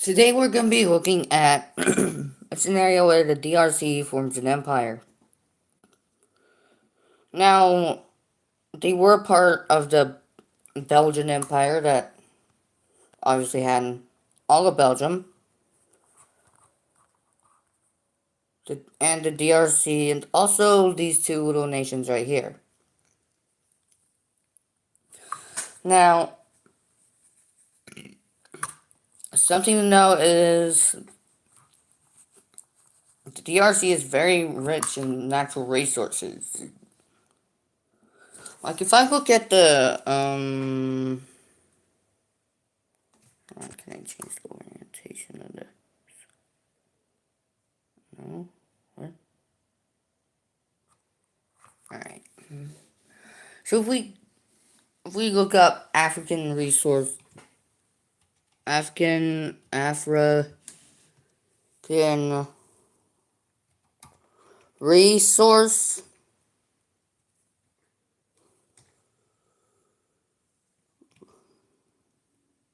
Today we're going to be looking at a scenario where the DRC forms an empire. Now, they were part of the Belgian Empire that obviously had all of Belgium, and the DRC, and also these two little nations right here. Now, something to know is the DRC is very rich in natural resources. Like if I look at how can I change the orientation of this? No? What? Alright. So if we look up African resource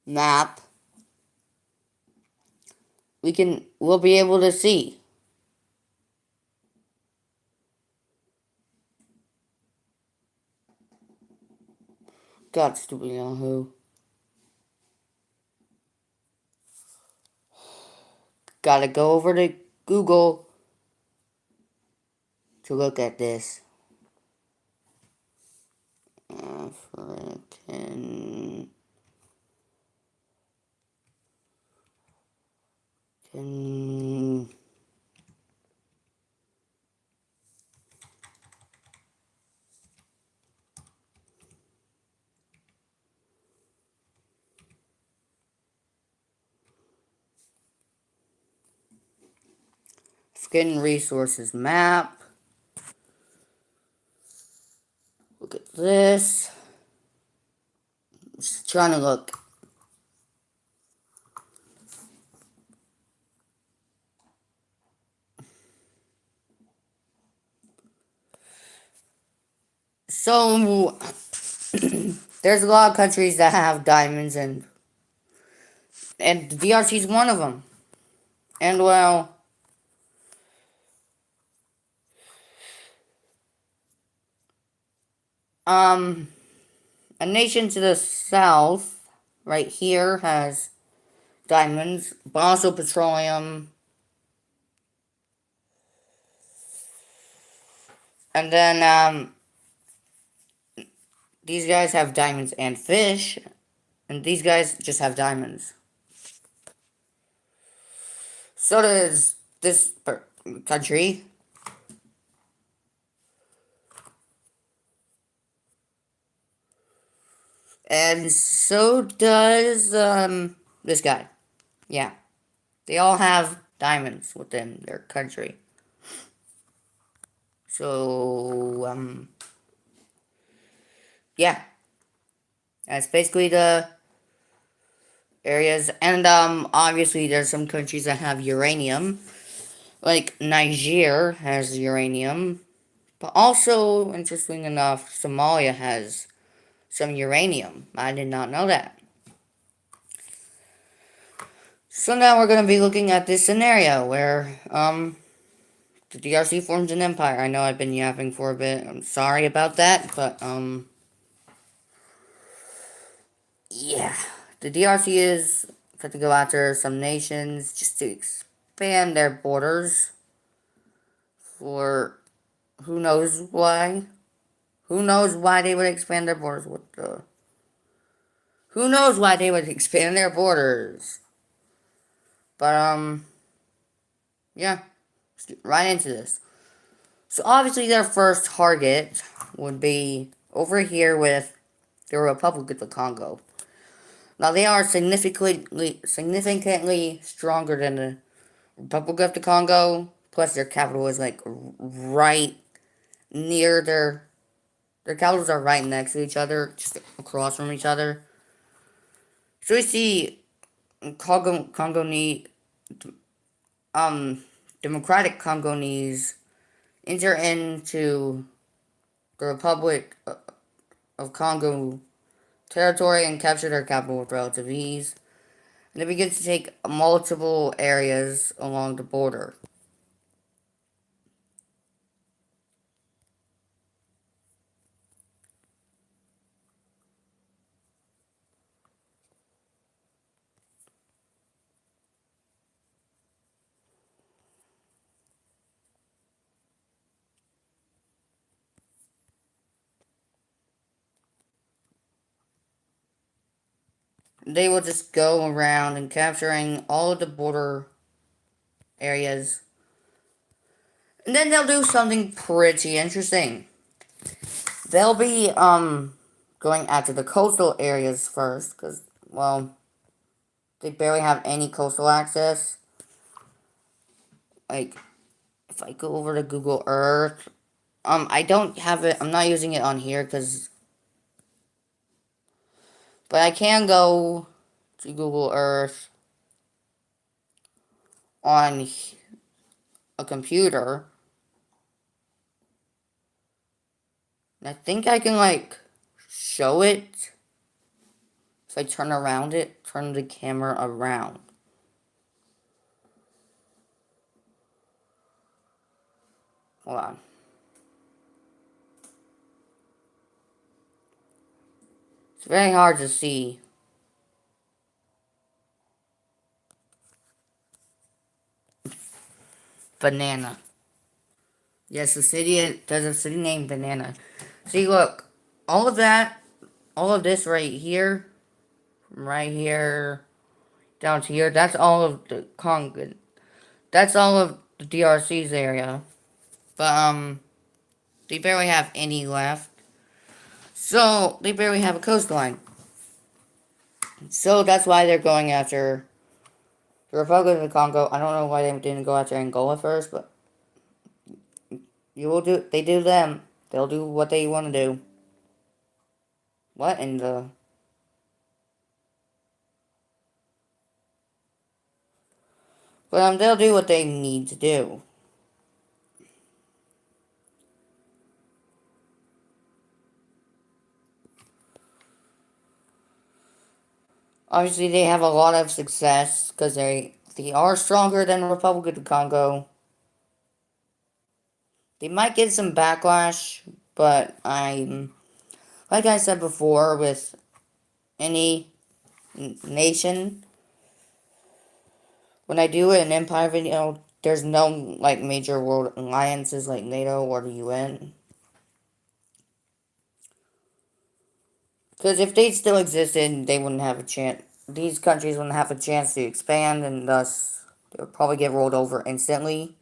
map, we'll be able to see. God, stupid Yahoo. Gotta go over to Google to look at this. African African resources map. Look at this. Just trying to look. So there's a lot of countries that have diamonds, and the DRC is one of them. And well, um, a nation to the south, right here, has diamonds, but also petroleum. And then, these guys have diamonds and fish, and these guys just have diamonds. So does this country. And so does, this guy. Yeah. They all have diamonds within their country. So, yeah. That's basically the areas. And, obviously there's some countries that have uranium. Like, Niger has uranium. But also, interesting enough, Somalia has some uranium. I did not know that. So now we're going to be looking at this scenario where, the DRC forms an empire. I know I've been yapping for a bit. I'm sorry about that, but, yeah. The DRC is going to go after some nations just to expand their borders for who knows why. Who knows why they would expand their borders? Who knows why they would expand their borders? But, yeah. Let's get right into this. So, obviously, their first target would be over here with the Republic of the Congo. Now, they are significantly stronger than the Republic of the Congo. Plus, their capital is, like, right near their capitals are right next to each other, just across from each other. So we see Democratic Congolese enter into the Republic of Congo territory and capture their capital with relative ease. They begin to take multiple areas along the border. They will just go around and capturing all of the border areas. And then they'll do something pretty interesting. They'll be going after the coastal areas first, because, well, they barely have any coastal access. Like, if I go over to Google Earth, I don't have it, I'm not using it on here, because, but I can go to Google Earth on a computer. And I think I can, like, show it. If I turn around it, turn the camera around. Hold on. It's very hard to see. Banana. Yes, the city, there's a city named Banana. See, look, all of that, all of this right here, down to here, that's all of the Congo. That's all of the DRC's area. But, they barely have any left. So, they barely have a coastline. So, that's why they're going after the Republic of the Congo. I don't know why they didn't go after Angola first, but they do them. They'll do what they want to do. What in the... But, they'll do what they need to do. Obviously, they have a lot of success because they are stronger than the Republic of the Congo. They might get some backlash, but like I said before, with any nation, when I do an empire video, there's no like major world alliances like NATO or the UN. Because if they still existed, they wouldn't have a chance. These countries wouldn't have a chance to expand, and thus they would probably get rolled over instantly.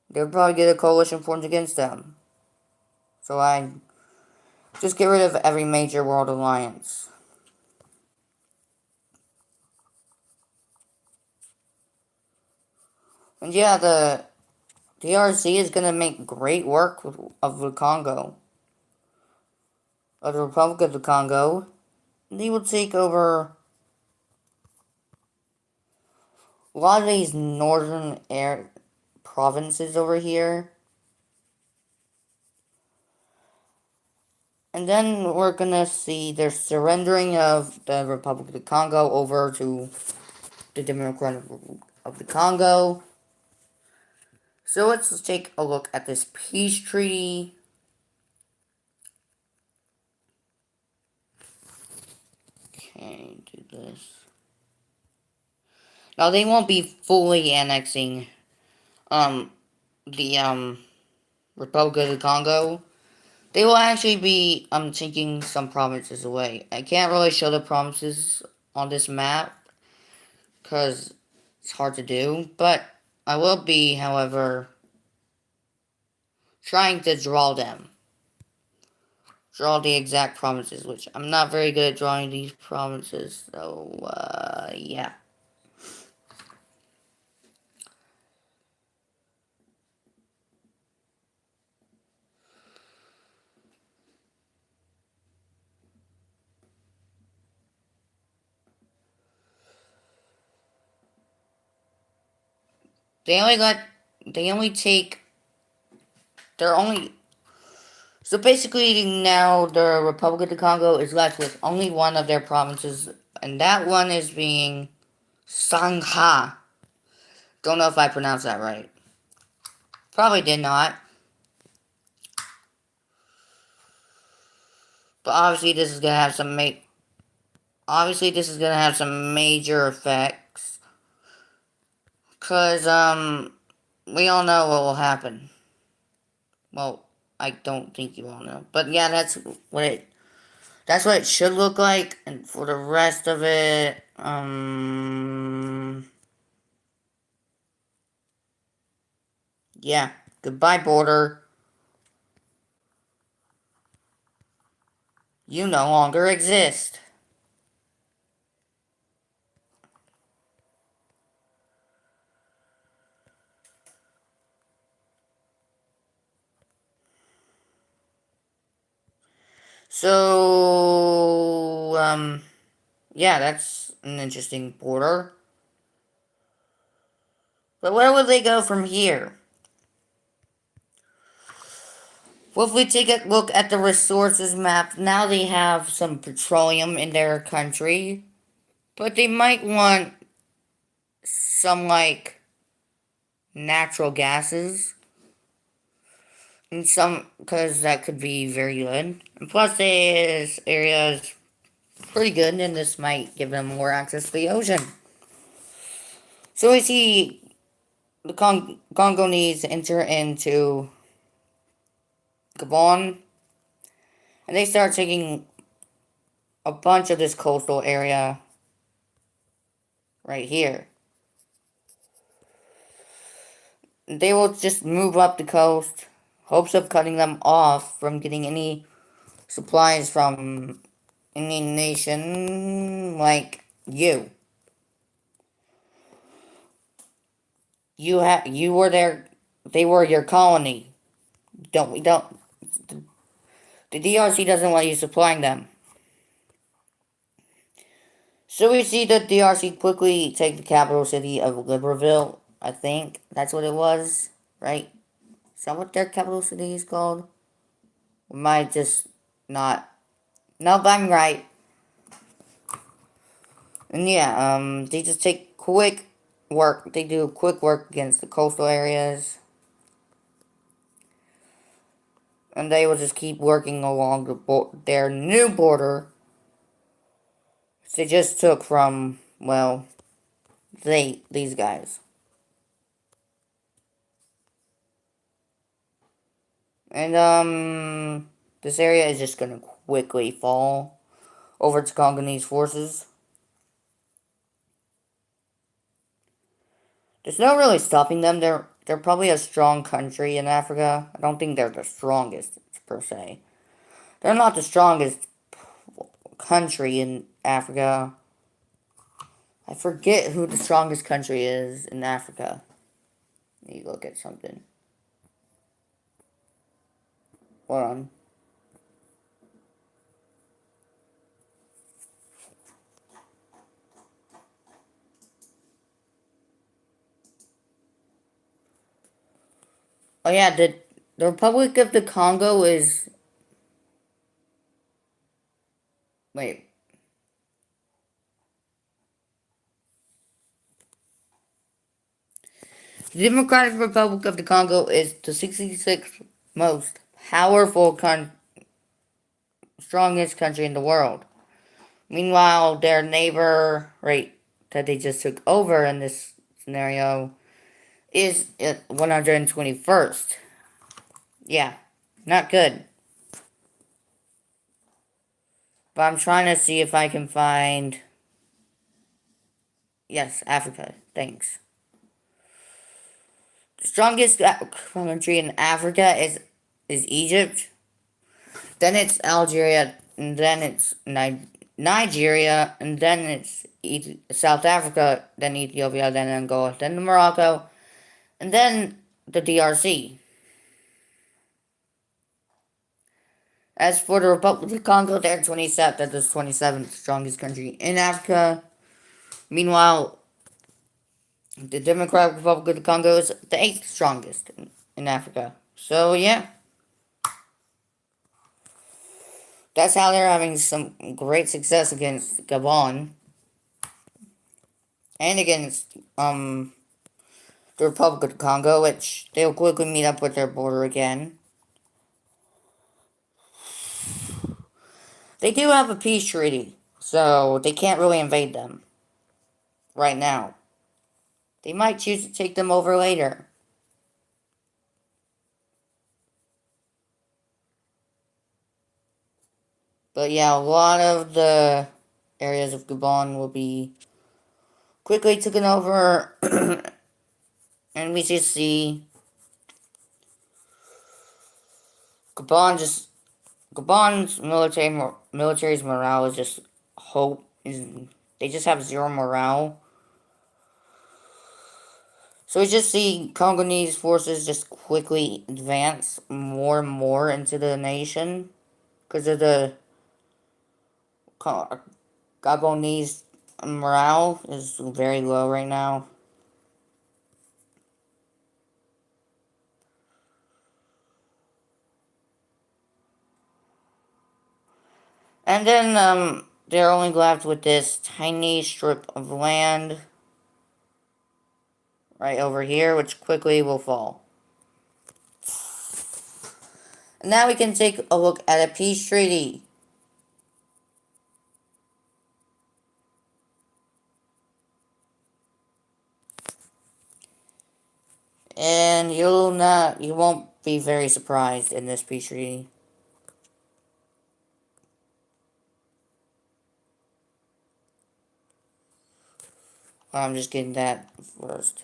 They would probably get a coalition formed against them. So I just get rid of every major world alliance. And yeah, the DRC is going to make great work of the Congo. Of the Republic of the Congo. They will take over a lot of these northern provinces over here. And then we're going to see their surrendering of the Republic of the Congo over to the Democratic Republic of the Congo. So let's take a look at this peace treaty. Okay, do this. Now they won't be fully annexing the Republic of the Congo. They will actually be taking some provinces away. I can't really show the provinces on this map because it's hard to do, but I will be, however, trying to draw them. Draw the exact provinces, which I'm not very good at drawing these provinces, so, yeah. They only take, they're only, so basically now the Republic of the Congo is left with only one of their provinces And that one is being Sangha. Don't know if I pronounced that right. Probably did not. But obviously this is gonna have some major effects. Cause we all know what will happen. Well, I don't think you all know. But yeah, that's what it should look like. And for the rest of it, yeah. Goodbye, border. You no longer exist. So, yeah, that's an interesting border. But where would they go from here? Well, if we take a look at the resources map, now they have some petroleum in their country, but they might want some, like, natural gases. And some, because that could be very good. And plus, this area is pretty good, and this might give them more access to the ocean. So we see the Congolese enter into Gabon, and they start taking a bunch of this coastal area right here. They will just move up the coast, hopes of cutting them off from getting any supplies from any nation like you. You were their, they were your colony. Don't we don't The DRC doesn't want you supplying them. So we see the DRC quickly take the capital city of Libreville. I think that's what it was, right? Is that what their capital city is called? We might just not. Nope, I'm right. And yeah, they just take quick work. They do quick work against the coastal areas. And they will just keep working along their new border. They just took from, well, these guys. And this area is just gonna quickly fall over to Congolese forces. There's no really stopping them. They're probably a strong country in Africa. I don't think they're the strongest per se. They're not the strongest country in Africa. I forget who the strongest country is in Africa. Let me look at something. Hold on. Oh yeah, the Republic of the Congo is, wait. The Democratic Republic of the Congo is the 66th most powerful strongest country in the world. Meanwhile, their neighbor, right, that they just took over in this scenario is at 121st. Yeah, not good. But I'm trying to see if I can find. Yes, Africa. Thanks. The strongest country in Africa is Egypt. Then it's Algeria, and then it's Nigeria, and then it's South Africa, then Ethiopia, then Angola, then Morocco, and then the DRC. As for the Republic of Congo, they're 27th. They're the 27th strongest country in Africa. Meanwhile, the Democratic Republic of the Congo is the 8th strongest in Africa. So, yeah. That's how they're having some great success against Gabon. and against the Republic of Congo, which they'll quickly meet up with their border again. They do have a peace treaty, so they can't really invade them right now. They might choose to take them over later. But yeah, a lot of the areas of Gabon will be quickly taken over, and we just see Gabon just Gabon's military's morale is just hope is they just have zero morale. So we just see Congolese forces just quickly advance more and more into the nation because of the Gabonese morale is very low right now. And then they're only left with this tiny strip of land right over here, which quickly will fall. And now we can take a look at a peace treaty. And you won't be very surprised in this peace treaty. I'm just getting that first.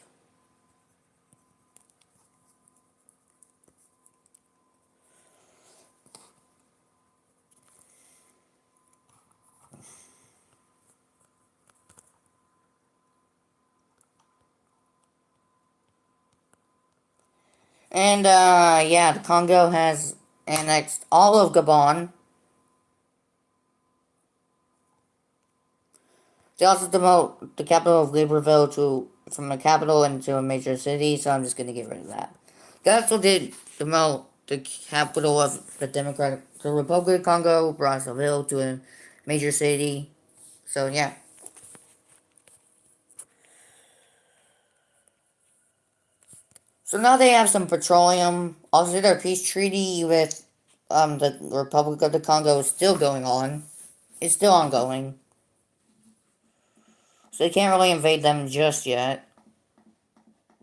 And yeah, the Congo has annexed all of Gabon. They also demote the capital of Libreville from a capital into a major city, so I'm just gonna get rid of that. They also did demote the capital of the Republic of Congo, Brazzaville, to a major city. So yeah. So now they have some petroleum. Also, their peace treaty with the Republic of the Congo is still going on. It's still ongoing. So they can't really invade them just yet.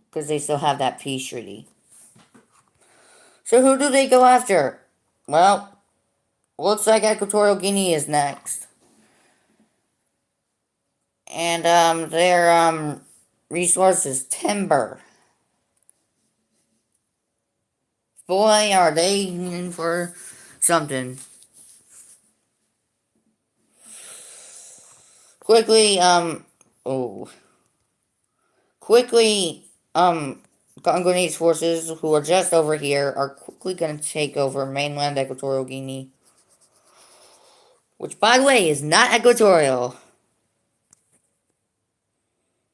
Because they still have that peace treaty. So who do they go after? Well, looks like Equatorial Guinea is next. And their resource is timber. Boy, are they in for something. Quickly, oh. Quickly, Congolese forces who are just over here are quickly going to take over mainland Equatorial Guinea. Which, by the way, is not equatorial.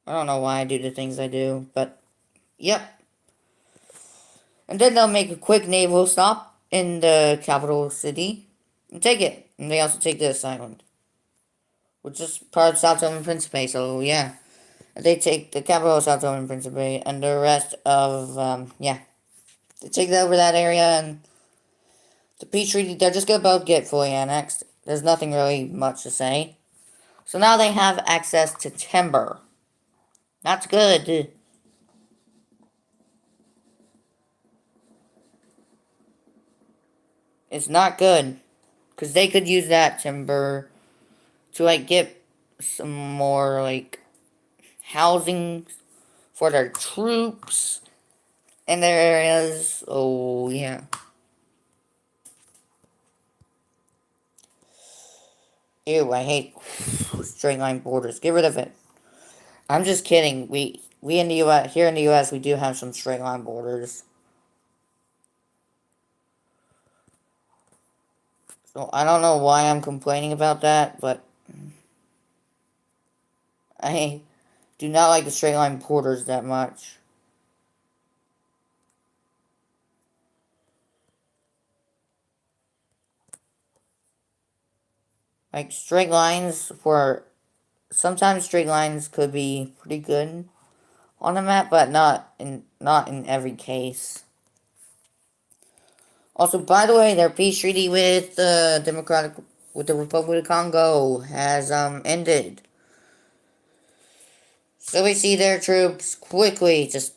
I don't know why I do the things I do, but yep. And then they'll make a quick naval stop in the capital city and take it. And they also take this island, which is part of Sao Tome and Principe, so yeah. They take the capital of Sao Tome and Principe and the rest of, yeah. They take over that area and the peace treaty, they're just gonna both get fully annexed. There's nothing really much to say. So now they have access to timber. That's good. It's not good. Because they could use that timber to, like, get some more, like, housing for their troops in their areas. Oh, yeah. Ew, I hate straight line borders. Get rid of it. I'm just kidding. We in the U.S. here in the U.S. we do have some straight line borders. So I don't know why I'm complaining about that, but I do not like the straight line borders that much. Like straight lines for sometimes straight lines could be pretty good on a map, but not in every case. Also, by the way, their peace treaty with the Republic of Congo has ended. So we see their troops quickly just.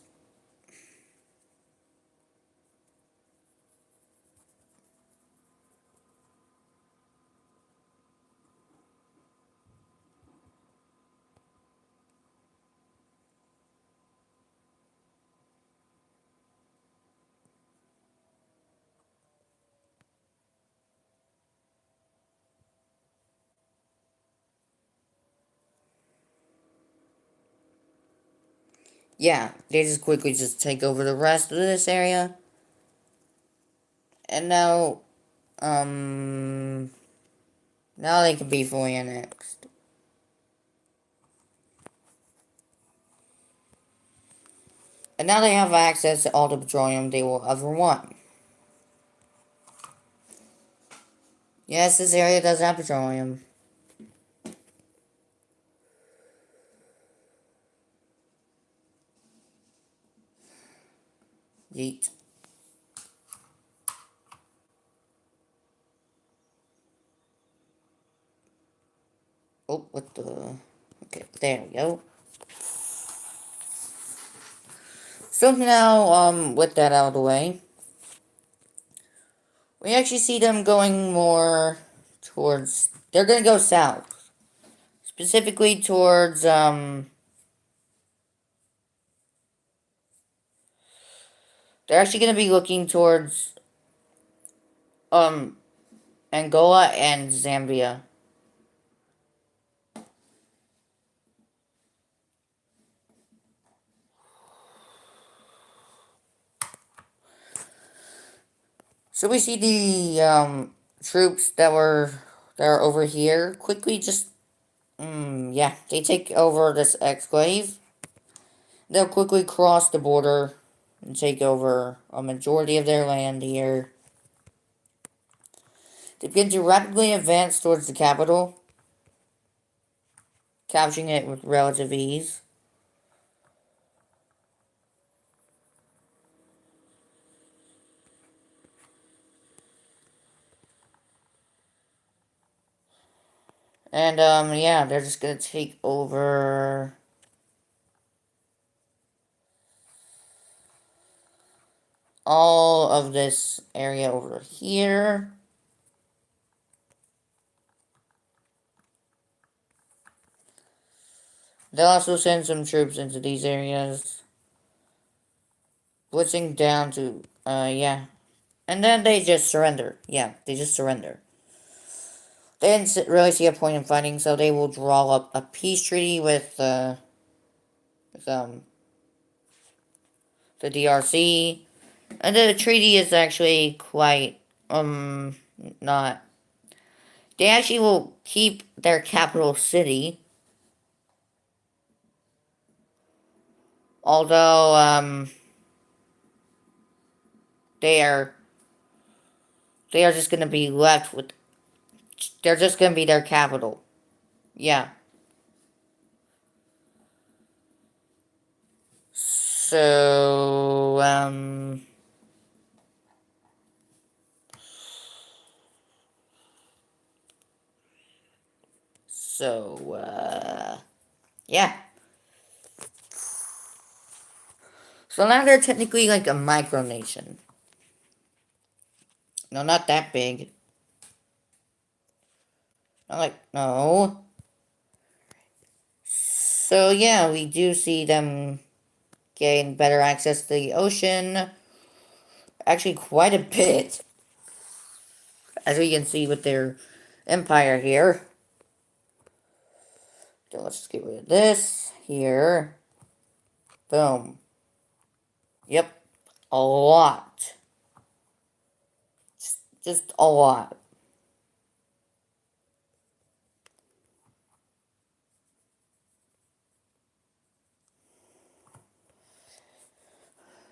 Yeah, they just quickly just take over the rest of this area. And um, now they can be fully annexed. And now they have access to all the petroleum they will ever want. Yes, this area does have petroleum. Yeet. Oh, what the... Okay, there we go. So now, with that out of the way, we actually see them going more towards... They're gonna go south. Specifically towards, they're actually gonna be looking towards, um, Angola and Zambia. So we see the, troops that are over here quickly just, yeah, they take over this exclave. They'll quickly cross the border and take over a majority of their land here. They begin to rapidly advance towards the capital, capturing it with relative ease. And, yeah, they're just gonna take over all of this area over here. They'll also send some troops into these areas, blitzing down to, yeah. And then they just surrender. Yeah, they just surrender. They didn't really see a point in fighting, so they will draw up a peace treaty with the DRC. And the treaty is actually quite, not. They actually will keep their capital city. Although, they are, they are just gonna be left with, they're just gonna be their capital. Yeah. So, yeah. So now they're technically like a micronation. No, not that big. Not like, no. So yeah, we do see them gain better access to the ocean. Actually, quite a bit. As we can see with their empire here. So let's just get rid of this here. Boom. Yep. A lot. Just a lot.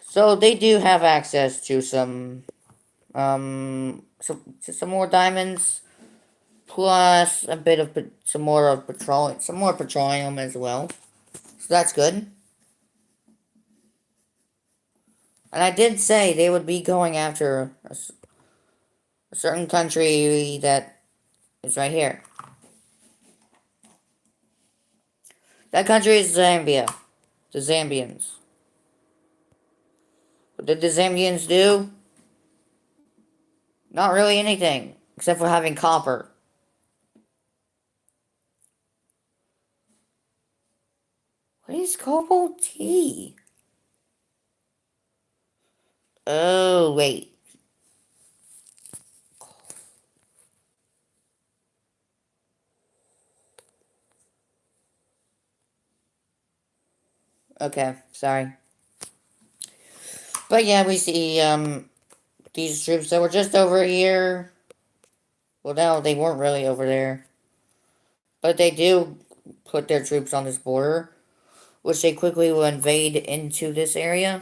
So they do have access to some more diamonds. plus a bit of some more petroleum as well. So that's good. And I did say they would be going after a certain country that is right here. That country is Zambia. The Zambians. What did the Zambians do? Not really anything, except for having copper. What is cobalt tea? Oh, wait. Okay, sorry. But yeah, we see, these troops that were just over here. Well, no, they weren't really over there. But they do put their troops on this border, which they quickly will invade into this area.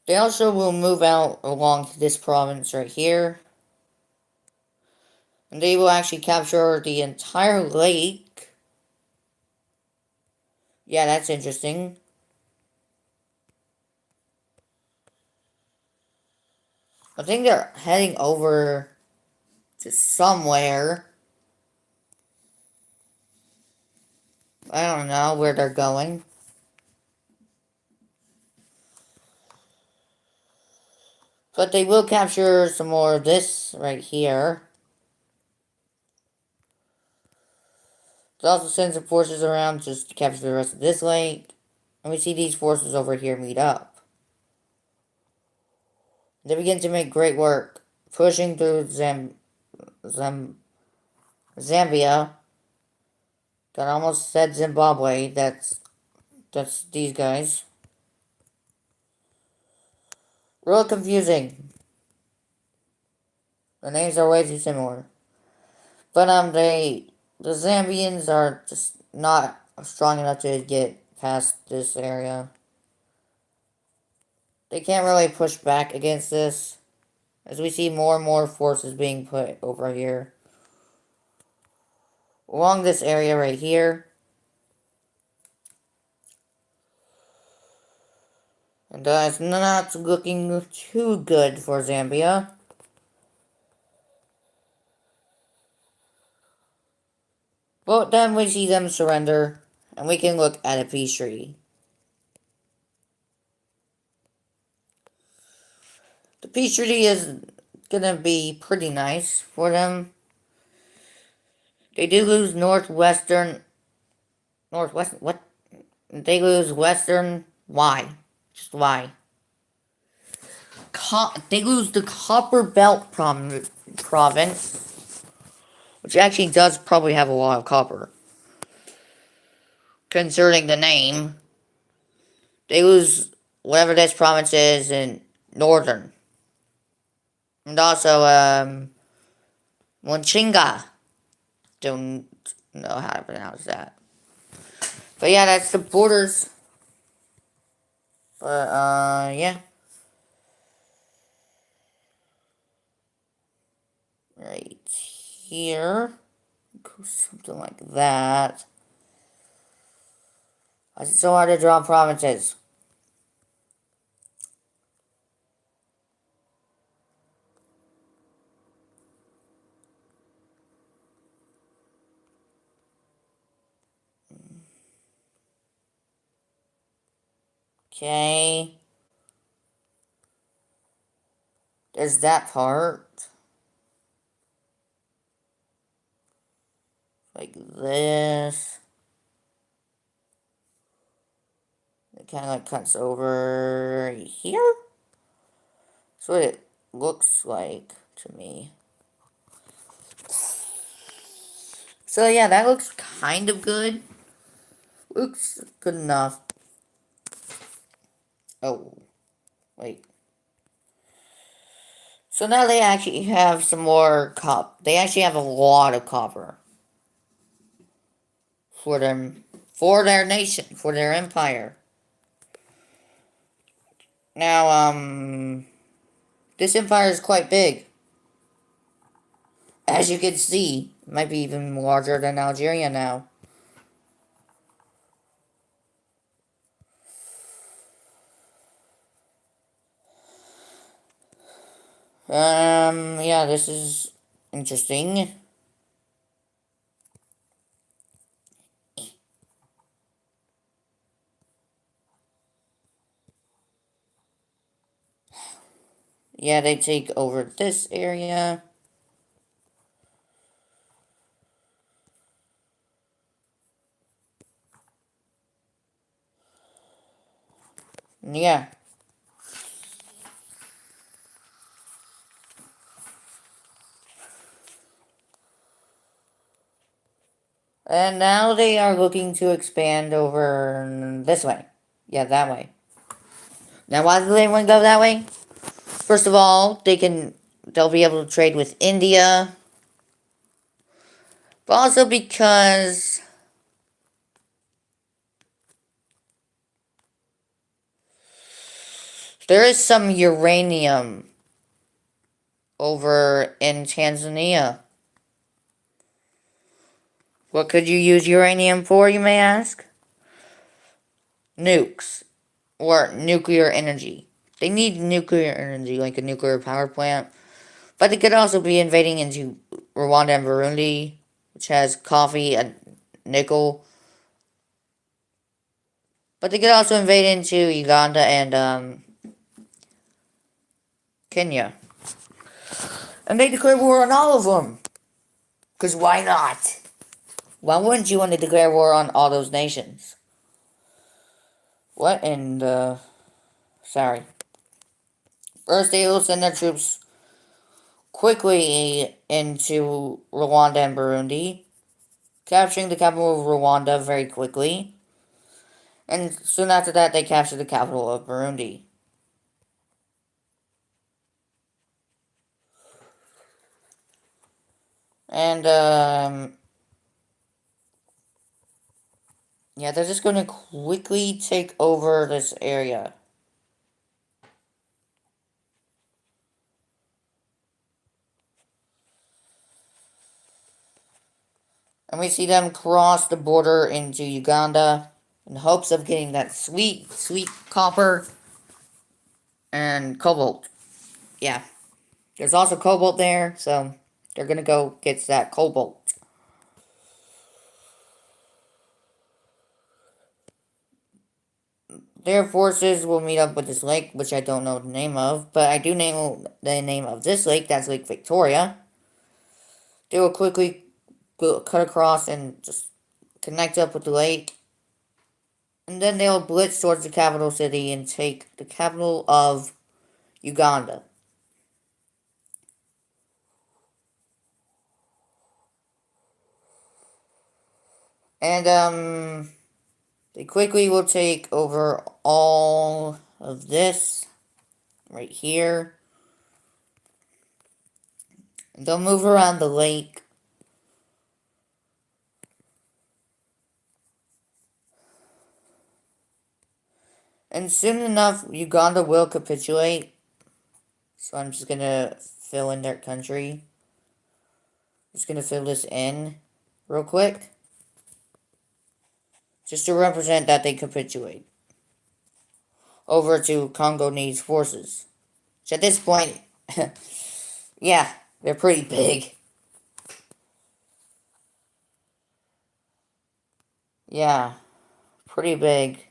They also will move out along this province right here. And they will actually capture the entire lake. Yeah, that's interesting. I think they're heading over to somewhere. I don't know where they're going. But they will capture some more of this right here. It also sends some forces around just to capture the rest of this lake. And we see these forces over here meet up. They begin to make great work, pushing through Zambia. Got almost said Zimbabwe. That's these guys. Real confusing. The names are way too similar. But the Zambians are just not strong enough to get past this area. They can't really push back against this, as we see more and more forces being put over here. Along this area right here. And it's not looking too good for Zambia. But then we see them surrender, and we can look at a peace treaty. The peace treaty is gonna be pretty nice for them. They do lose what? They lose western, why? Just why? They lose the Copper Belt province, which actually does probably have a lot of copper. Concerning the name, they lose whatever this province is in northern. And also, Monchinga. Don't know how to pronounce that. But yeah, that's the borders. But, yeah. Right here. Go something like that. It's so hard to draw provinces. Okay. There's that part. Like this. It kind of like cuts over here. That's what it looks like to me. So yeah, that looks kind of good. Looks good enough. Oh, wait. So now they actually have some more They actually have a lot of copper for them, for their nation, for their empire. Now, this empire is quite big. As you can see, it might be even larger than Algeria now. Yeah, this is interesting. Yeah, they take over this area. Yeah. And now they are looking to expand over this way. Yeah, that way. Now, why do they want to go that way? First of all, they'll be able to trade with India, but also because there is some uranium over in Tanzania. What could you use uranium for, you may ask? Nukes or nuclear energy. They need nuclear energy, like a nuclear power plant. But it could also be invading into Rwanda and Burundi, which has coffee and nickel. But they could also invade into Uganda and Kenya. And they declare war on all of them. Because why not? Why wouldn't you want to declare war on all those nations? What in the... Sorry. First, they will send their troops quickly into Rwanda and Burundi, capturing the capital of Rwanda very quickly. And soon after that, they captured the capital of Burundi. And, yeah, they're just going to quickly take over this area. And we see them cross the border into Uganda in hopes of getting that sweet, sweet copper and cobalt. Yeah. There's also cobalt there, so they're gonna go get that cobalt. Their forces will meet up with this lake, which I don't know the name of, but I do know the name of this lake. That's Lake Victoria. They will quickly cut across and just connect up with the lake. And then they'll blitz towards the capital city and take the capital of Uganda. And, they quickly will take over all of this right here. They'll move around the lake. And soon enough, Uganda will capitulate. So I'm just gonna fill in their country. Just gonna fill this in real quick. Just to represent that they capitulate. Over to Congolese forces. So at this point, yeah, they're pretty big. Yeah, pretty big.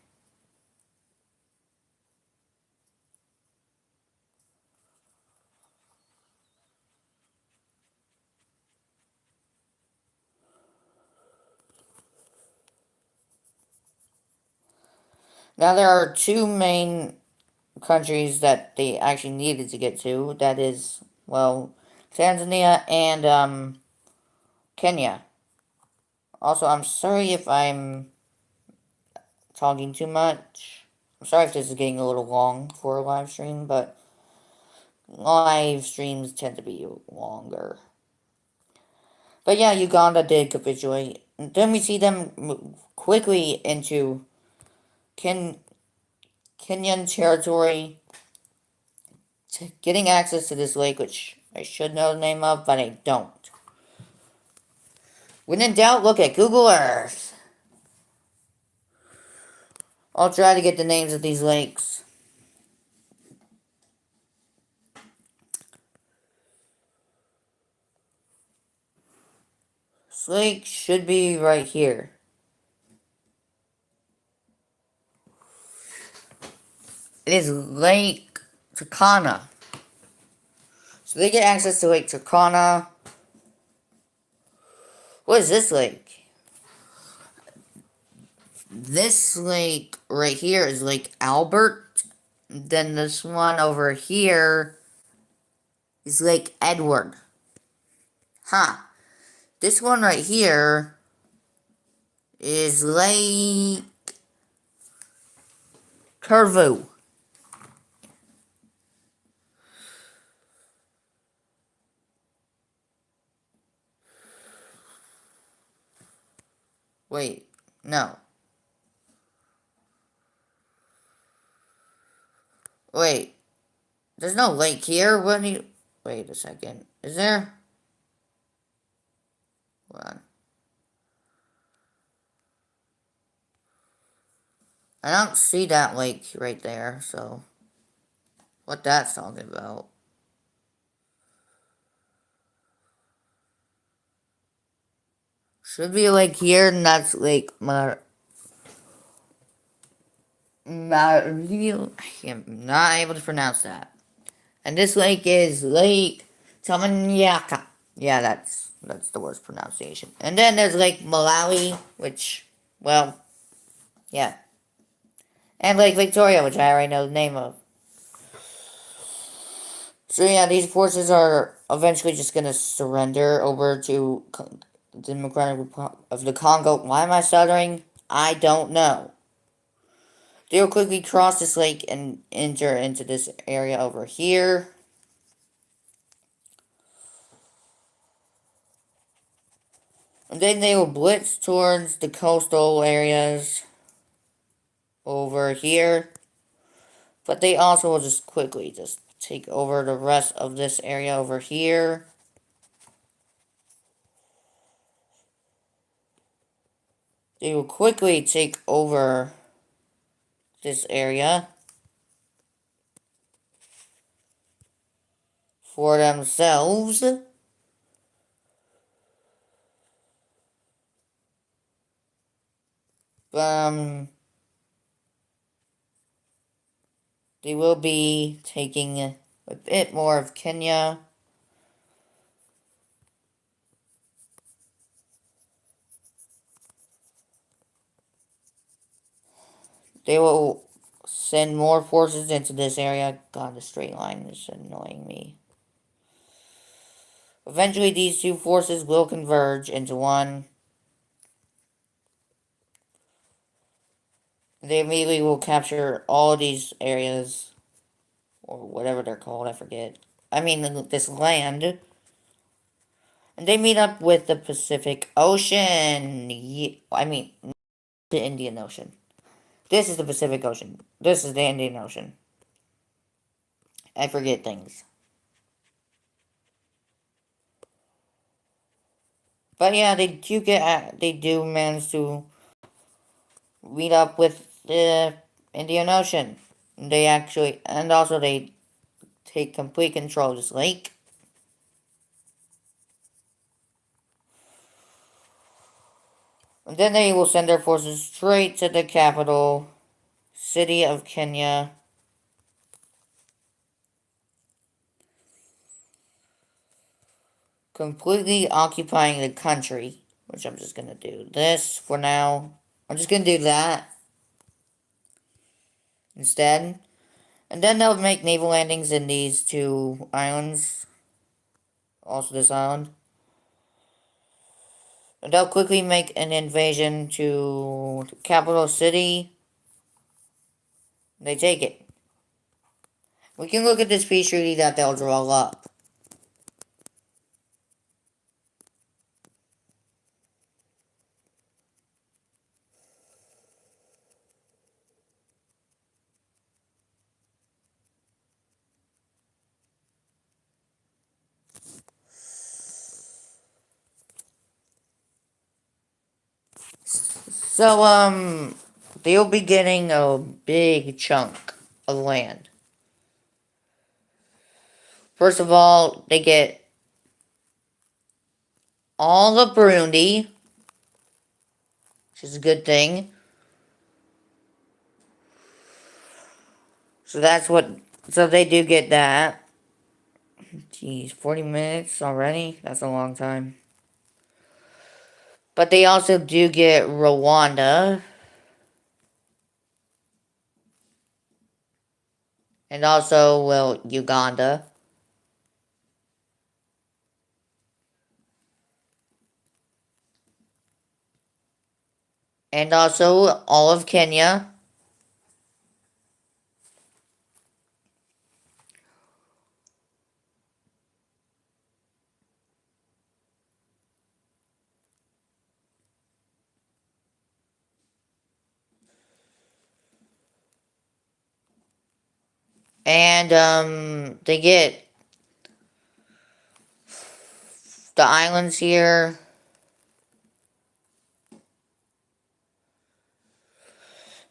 Now there are two main countries that they actually needed to get to. That is, well, Tanzania and Kenya. Also, I'm sorry if I'm talking too much. I'm sorry if this is getting a little long for a live stream, but live streams tend to be longer. But yeah, Uganda did capitulate. And then we see them move quickly into Ken Kenyan territory, getting access to this lake, which I should know the name of, but I don't. When in doubt, look at Google Earth. I'll try to get the names of these lakes. This lake should be right here. It is Lake Turkana. So they get access to Lake Turkana. What is this lake? This lake right here is Lake Albert. Then this one over here is Lake Edward. Huh. This one right here is Lake Curvu. Wait, no. Wait, there's no lake here. What do you... Wait a second. Is there? Hold on. I don't see that lake right there, so... What that's talking about. Should be a lake here, and that's Lake I am not able to pronounce that. And this lake is Lake Tamanyaka. Yeah, that's the worst pronunciation. And then there's Lake Malawi, which, well, yeah. And Lake Victoria, which I already know the name of. So yeah, these forces are eventually just gonna surrender over to the Democratic Republic of the Congo. Why am I stuttering? I don't know. They will quickly cross this lake and enter into this area over here. And then they will blitz towards the coastal areas over here. But they also will just quickly just take over the rest of this area over here. They will quickly take over this area for themselves. They will be taking a bit more of Kenya. They will send more forces into this area. God, the straight line is annoying me. Eventually, these two forces will converge into one. They immediately will capture all of these areas, or whatever they're called, I forget. I mean, this land. And they meet up with the Pacific Ocean. I mean, the Indian Ocean. This is the Pacific Ocean. This is the Indian Ocean. I forget things. But yeah, they do manage to meet up with the Indian Ocean. They actually, and also they take complete control of this lake. And then they will send their forces straight to the capital city of Kenya. Completely occupying the country, which I'm just gonna do this for now. I'm just gonna do that instead. And then they'll make naval landings in these two islands. Also this island. And they'll quickly make an invasion to the capital city. They take it. We can look at this peace treaty that they'll draw up. So, they'll be getting a big chunk of land. First of all, they get all of Burundi, which is a good thing. So they do get that. Jeez, 40 minutes already? That's a long time. But they also do get Rwanda. And also, well, Uganda. And also all of Kenya. And they get the islands here.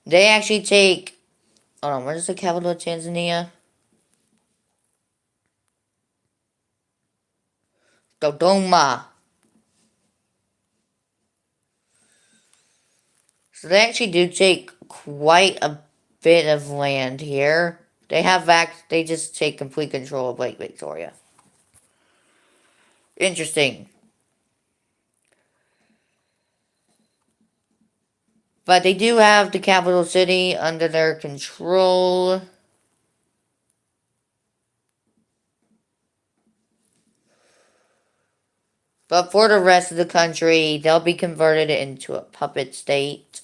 They actually take, hold on, where's the capital of Tanzania? Dodoma. So they actually do take quite a bit of land here. They just take complete control of Lake Victoria. Interesting. But they do have the capital city under their control. But for the rest of the country, they'll be converted into a puppet state.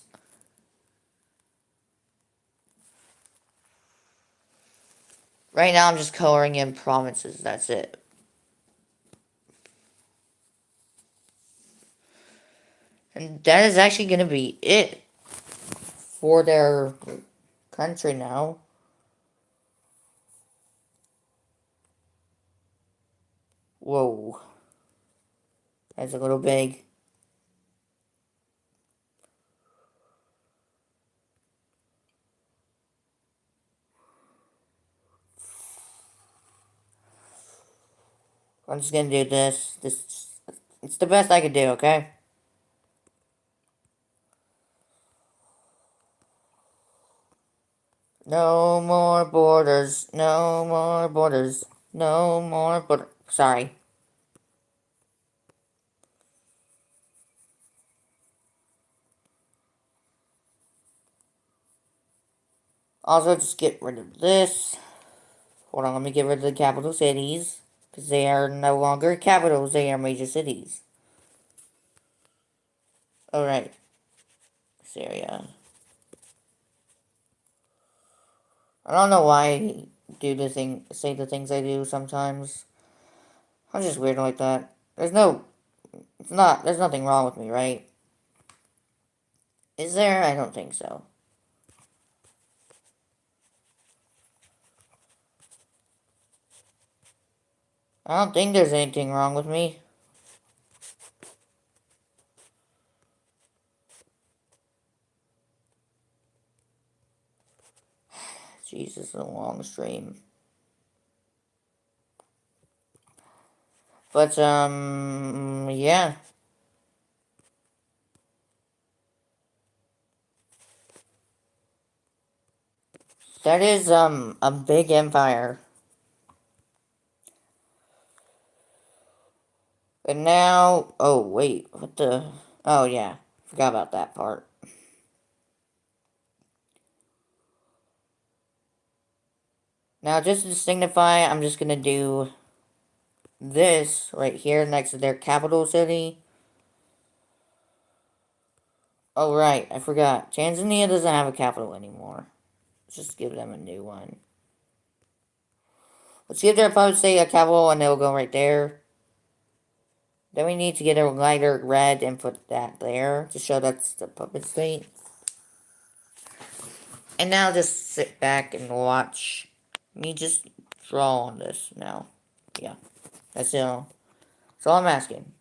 Right now, I'm just coloring in provinces. That's it. And that is actually going to be it for their country now. Whoa. That's a little big. I'm just gonna do this. It's the best I can do, okay? No more borders. No more borders. No more border. Sorry. Also, just get rid of this. Hold on, let me get rid of the capital cities. Because they are no longer capitals, they are major cities. Alright. Syria. I don't know why I say the things I do sometimes. I'm just weird like that. There's nothing wrong with me, right? Is there? I don't think so. I don't think there's anything wrong with me. Jesus, a long stream. But, yeah. That is, a big empire. And now, oh, wait, what the, oh, yeah, forgot about that part. Now, just to signify, I'm just gonna do this right here next to their capital city. Oh, right, I forgot. Tanzania doesn't have a capital anymore. Let's just give them a new one. Let's give their puppet state a capital and they'll go right there. Then we need to get a lighter red and put that there to show that's the puppet state. And now just sit back and watch me just draw on this now. Yeah, that's all. That's all I'm asking.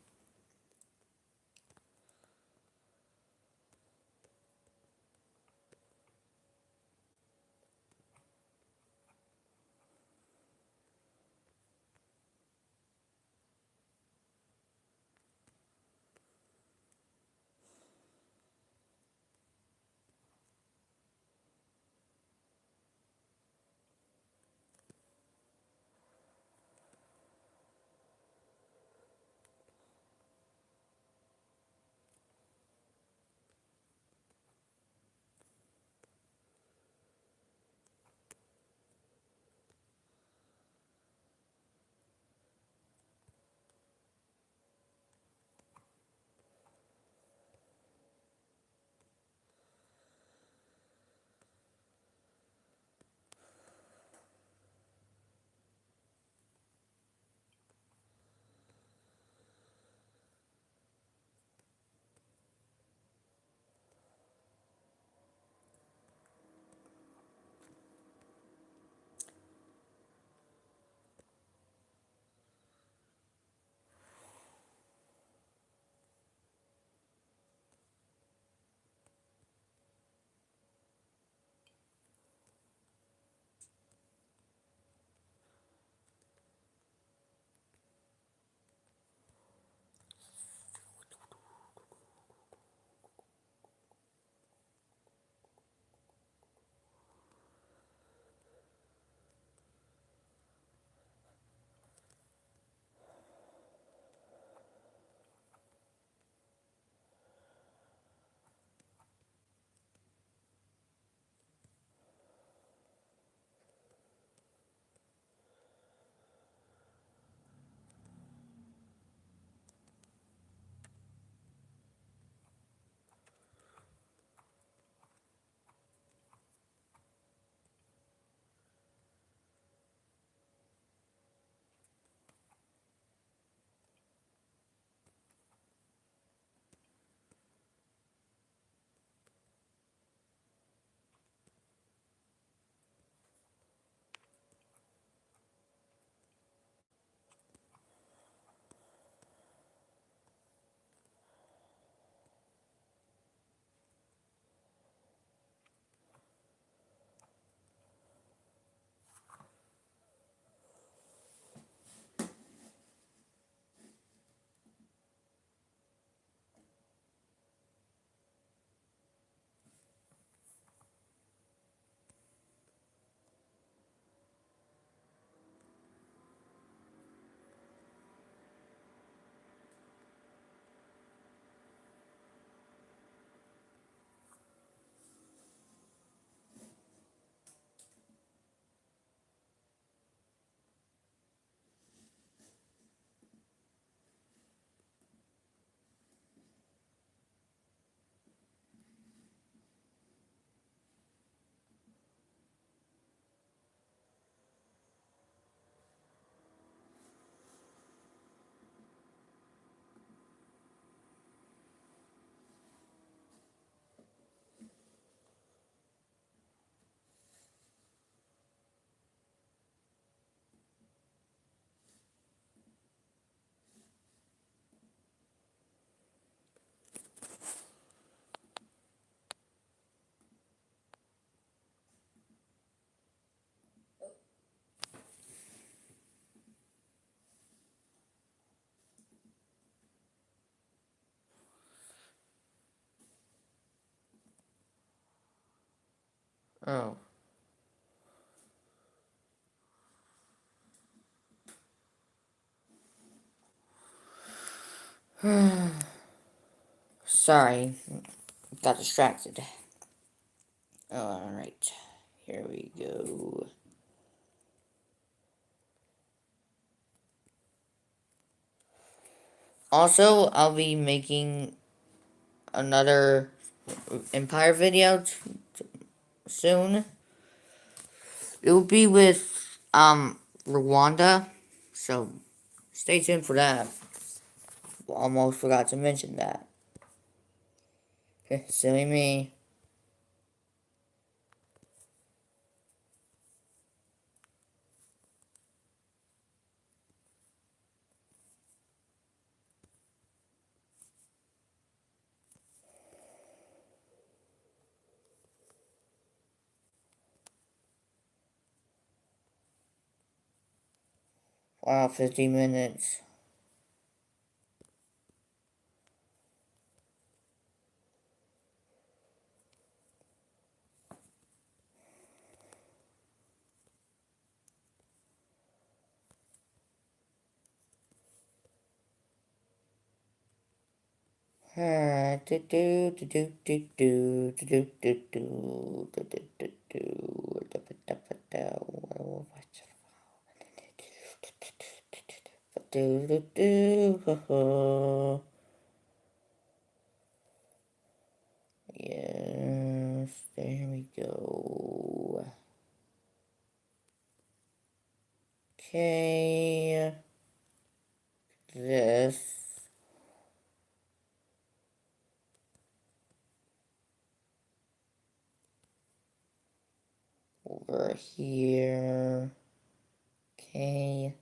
Oh. Sorry, got distracted. Alright, here we go. Also, I'll be making another Empire video soon. It will be with Rwanda, so stay tuned for that. Almost forgot to mention that. Silly me. Wow, 50 minutes. Yes, there we go. Okay, this. Over here. Okay.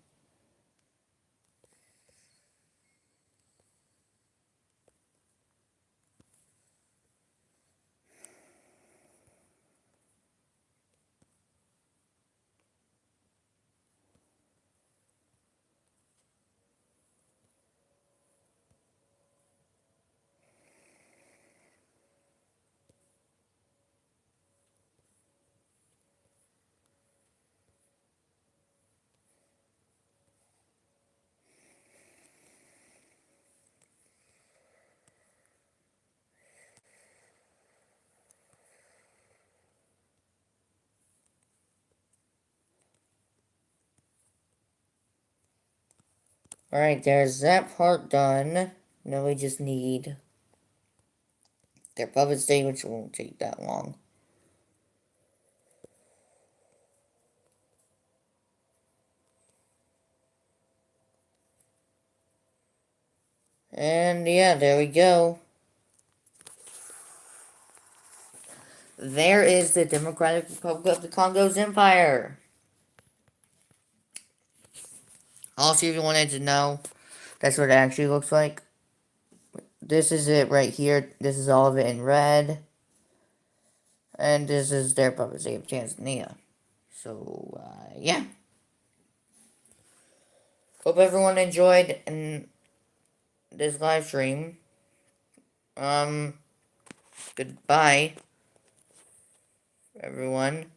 Alright, there's that part done. Now we just need their puppet stage, which won't take that long. And yeah, there we go. There is the Democratic Republic of the Congo's empire. Also, if you wanted to know, that's what it actually looks like. This is it right here. This is all of it in red. And this is their puppet state of Tanzania. So, yeah. Hope everyone enjoyed this live stream. Goodbye, everyone.